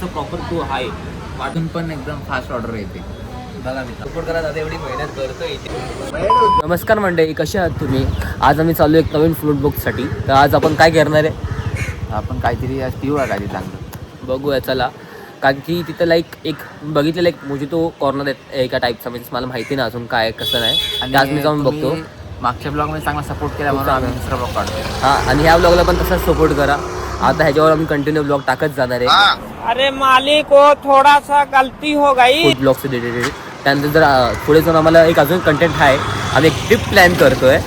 कसं प्रॉपर तो आहे वाटून पण एकदम फास्ट ऑर्डर येते. बघा मी सपोर्ट करा दादा, एवढी मेहनत करतो इथे. नमस्कार मंडळी, कसे आहात तुम्ही? आज आम्ही चालू एक नवीन फूड ब्लॉगसाठी. तर आज आपण काय करणार आहे? आपण काहीतरी आज पिऊ काहीतरी चांगलं बघूया चला. कारण की तिथं एक बघितलेलं एक मोजितो कॉर्नर आहे एका टाईपचा, म्हणजे मला माहिती नाही अजून काय कसं नाही. आणि आज मी जाऊन बघतो. मागच्या ब्लॉगमध्ये चांगला सपोर्ट केला म्हणून आम्ही दुसरा ब्लॉग काढतो. हां, आणि ह्या ब्लॉगला पण तसाच सपोर्ट करा. आता ह्याच्यावर आम्ही कंटिन्यू ब्लॉग टाकत जाणार आहे. अरे मालिक हो, थोड़ा सा गलती हो गई. फूड ब्लॉगचे रिलेटेड. त्यानंतर जर पुढे जाऊन आम्हाला एक अजून कंटेंट आहे, आम्ही एक ट्रिप प्लॅन करतोय.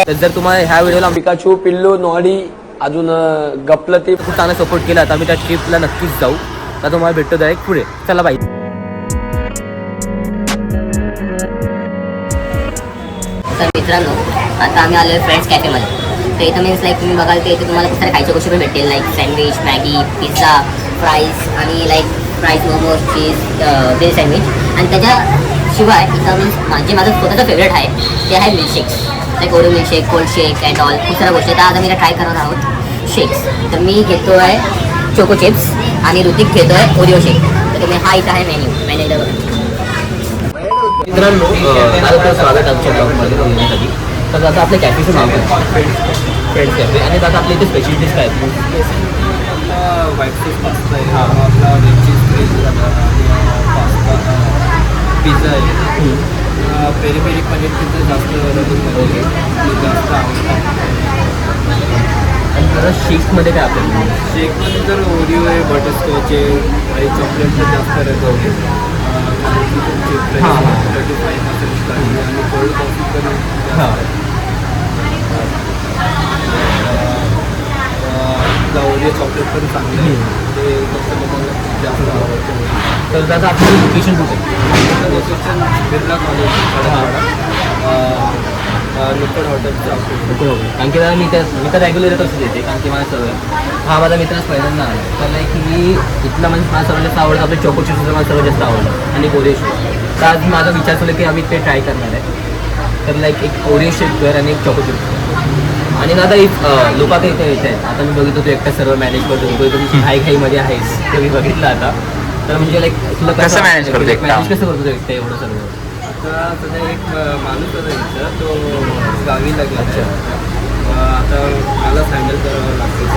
तर जर तुम्हाला ह्या व्हिडिओला पिकाचू, पिल्लू, नॉडी, अजून गपलती खूप चांगला सपोर्ट केला तर आम्ही त्या ट्रिपला नक्कीच जाऊ. तर तुम्हाला भेटतो डायरेक्ट पुढे. चला बाई. तर मित्रांनो, आता आम्ही आलो आहे फ्रेंड्स कॅफेमध्ये. तर इथं मीन्स लाईक तुम्ही बघाल तर इथे तुम्हाला खूप साऱ्या खायच्या गोष्टी पण भेटेल, like sandwich, Maggi, pizza, fries आणि लाईक फ्राईज, मोमोज, चीज, व्हेज सँडविच. आणि त्याच्याशिवाय इथं मीन्स जे माझं स्वतःचं फेवरेट आहे ते आहे milkshakes, like Oreo milkshake, cold shake and all. खूप साऱ्या गोष्टी. तर आज आम्ही ट्राय करणार आहोत शेक्स. तर मी घेतो आहे चोको चिप्स आणि ऋतिक घेतो आहे ओरिओ शेक. तर तुम्ही हा इथं आहे मेन्यू मित्रांनो, माझं स्वागत आमच्या ब्लॉगमध्ये येण्यासाठी. तर आता आपल्या कॅफेचं नाव आहे फ्रेंड्स कॅफे. आणि आता आपल्या इथे स्पेशलिटीज काय आहेत? व्हाईट सॉस पास्ता आहे, आपला रेड चीज फ्रेश पास्ता, पिझ्झा आहे, पेरी पेरी पनीर पिझ्झा जास्त रगडमध्ये जास्त आवडतात. आणि जरा शेक्समध्ये काय आपल्याला? शेकमध्ये तर ओरिओ आहे, बटरस्कॉच आहे आणि चॉकलेटचं जास्त रगवते. हां. 35% आणि कोल्ड कॉफी पण हां. ओरिओ चॉकलेट पण चांगलं आहे, ते कस्टमरला जास्त आवडतं. तर दादा आपलं लोकेशन कुठे आहे? लोकेशन बिर्ला कॉलेज नुकड हॉटेलचं ऑफिस. कारण की दादा मी तर रेग्युलर येतच येते, कारण की मला सवय. हा माझा मित्रच पहिल्यांदा आला. तर लाईक मी इथला म्हणजे मला सर्वात जास्त आवडतं आपले चोको चिप्सचं मला सर्वात जास्त आवडतं आणि ओरिओ शेक. तर आज माझा विचार केला की आम्ही ते ट्राय करणार आहे. तर लाईक एक ओरिओ शेक कर आणि एक चोको चिप्स. आणि दादा एक लोक आता इथे येत आहेत. आता मी बघितलं तू एकटा सर्व मॅनेज करतो, तुम्ही घाईमध्ये आहेस ते मी बघितलं आता. तर म्हणजे लाईक तुला कसं मॅनेज करतो एकटा? मॅनेज कसं करतो एकटा एवढं सर्व? आता सध्या एक माणूस होता इथं, तो गावीला गेला. आता मलाच हँडल करावं लागतं.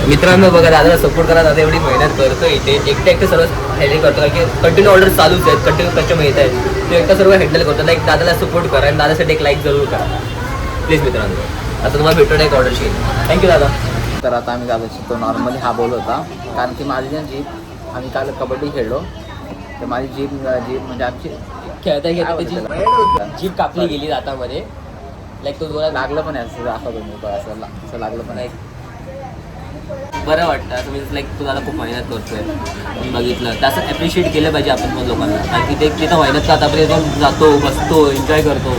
मित्रांनो बघा, दादाला सपोर्ट करा. दादा एवढी मेहनत करतो इथे, एकटे सर्व हँडल करतो. कारण की कंटिन्यू ऑर्डर चालूच आहेत, कंटिन्यू कस्टमर येत आहेत. तो एकटा सर्व हँडल करतो. लाईक दादाला सपोर्ट करा आणि दादासाठी एक लाईक जरूर करा प्लीज मित्रांनो. आता तुम्हाला भेटून एक ऑर्डर शीट. थँक्यू दादा. तर आता आम्ही दादा शिकतो. नॉर्मली हा बोल होता, कारण की माझी ना जीप, आम्ही काल कबड्डी खेळलो तर माझी जीप म्हणजे आमची खेळता त्याची जीप कापली गेली दातामध्ये. लाईक तो दोघा लागलं पण आहे असं दाखवतो मी असं लागलं पण आहे. बरं वाटतं असं म्हणजे लाईक तू दादा खूप मेहनत करतोय बघितलं तर असं ॲप्रिशिएट केलं पाहिजे आपण पण लोकांना. कारण की ते तिथं मेहनत करता आपण तिथून जातो, बसतो, एन्जॉय करतो.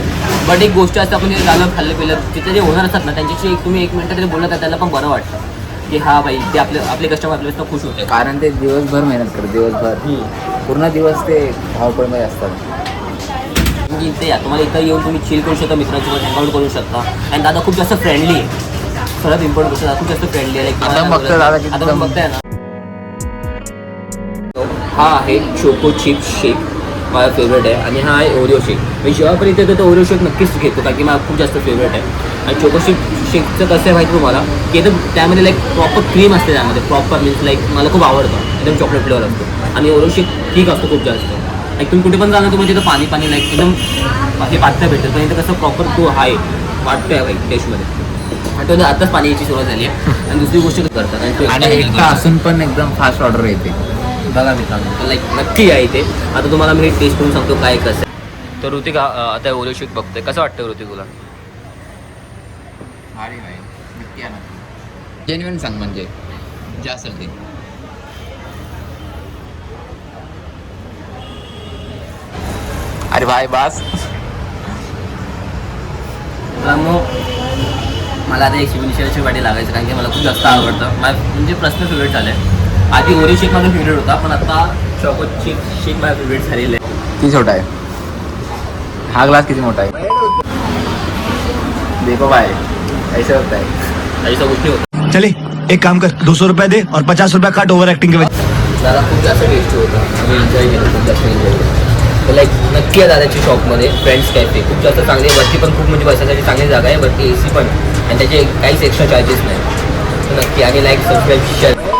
बट एक गोष्ट असते, आपण जे झालं खाल्लं पिलं तिथे जे ओनर असतात ना त्यांच्याशी तुम्ही एक मिनटं तरी बोलत आहे, त्याला पण बरं वाटतं की हा भाई ते आपले कस्टमर आपल्याला खुश होते. कारण ते दिवसभर मेहनत करतात, दिवसभर पूर्ण दिवस ते धावपळीमध्ये असतात. म्हणजे इथे या तुम्हाला इथं येऊन तुम्ही चिल करू शकता, मित्रांसोबत हँगआउट करू शकता. आणि दादा खूप जास्त फ्रेंडली आहे. सर्वात इम्पॉर्टंट गोष्ट, खूप जास्त फ्रेंडली आहे. आता बघतोय दादा किती आता बघताय ना. हा आहे चोको चिप्स शेक, माझा फेवरेट आहे. आणि हा आहे ओरिओ शेक. मी जेव्हा पण इथे येतो तर ओरिओ शेक नक्कीच घेतो, कारण की मला खूप जास्त फेवरेट आहे. आणि चोको शेकचं कसं आहे माहिती तुम्हाला की एकदम त्यामध्ये लाईक प्रॉपर क्रीम असते, त्यामध्ये प्रॉपर मीन्स लाईक मला खूप आवडतं. एकदम चॉकलेट फ्लेवर असतो. आणि ओरिओ शेक ठीक असतो खूप जास्त. लाईक तुम्ही कुठे पण जाणार तुम्ही तिथं पाणी लाईक एकदम हे पातळ भेटतं. पण इथं कसं प्रॉपर तो आहे वाटतोय बाई टेस्टमध्ये. आणि आताच पाणी यायची सुरुवात झाली आहे. आणि दुसरी गोष्ट करतात आणि एकटा असून पण एकदम फास्ट ऑर्डर येते. बघा मित्रांनो, लाईक नक्की आहे इथे. आता तुम्हाला मी टेस्ट करून सांगतो काय कसं आहे. तर ऋतिक आता ओरिओ शेक बघतोय, कसं वाटतं ऋतिक तुला? भारी भाई, नक्की आहे ना. जेन्युइन सांग म्हणजे जे असेल ते. अरे भाई बास. मित्रांनो मला आता एक शिवनिशाची वाटी लागायचं, कारण की मला खूप जास्त आवडतं. म्हणजे प्रश्न फेवरेट झालं आहे. आधी ओरिओ शेक माझा फेवरेट होता, पण आता चॉको चिप्स शेक माझा फेवरेट झालेला आहे. किती छोटा आहे हा ग्लास, किती मोठा आहे देखो भाई, ऐसे होता है. अशा गोष्टी होतात. चले एक काम कर 200 रुपया दे और 50 रुपया काट ओवर एक्टिंग के वजह. दादा खूप जास्त टेस्टी होतं. आम्ही एन्जॉय केलं, खूप जास्त एन्जॉय केलं. तर लाईक नक्की आहे दादाच्या शॉपमध्ये फ्रेंड्स कॅफे. खूप जास्त चांगली आहे. वरती पण खूप म्हणजे बसायसाठी चांगली जागा आहे. वरती AC पण आणि त्याचे काहीच एक्स्ट्रा चार्जेस नाही. तर नक्की आणि लाईक सबस्क्राईब शेअर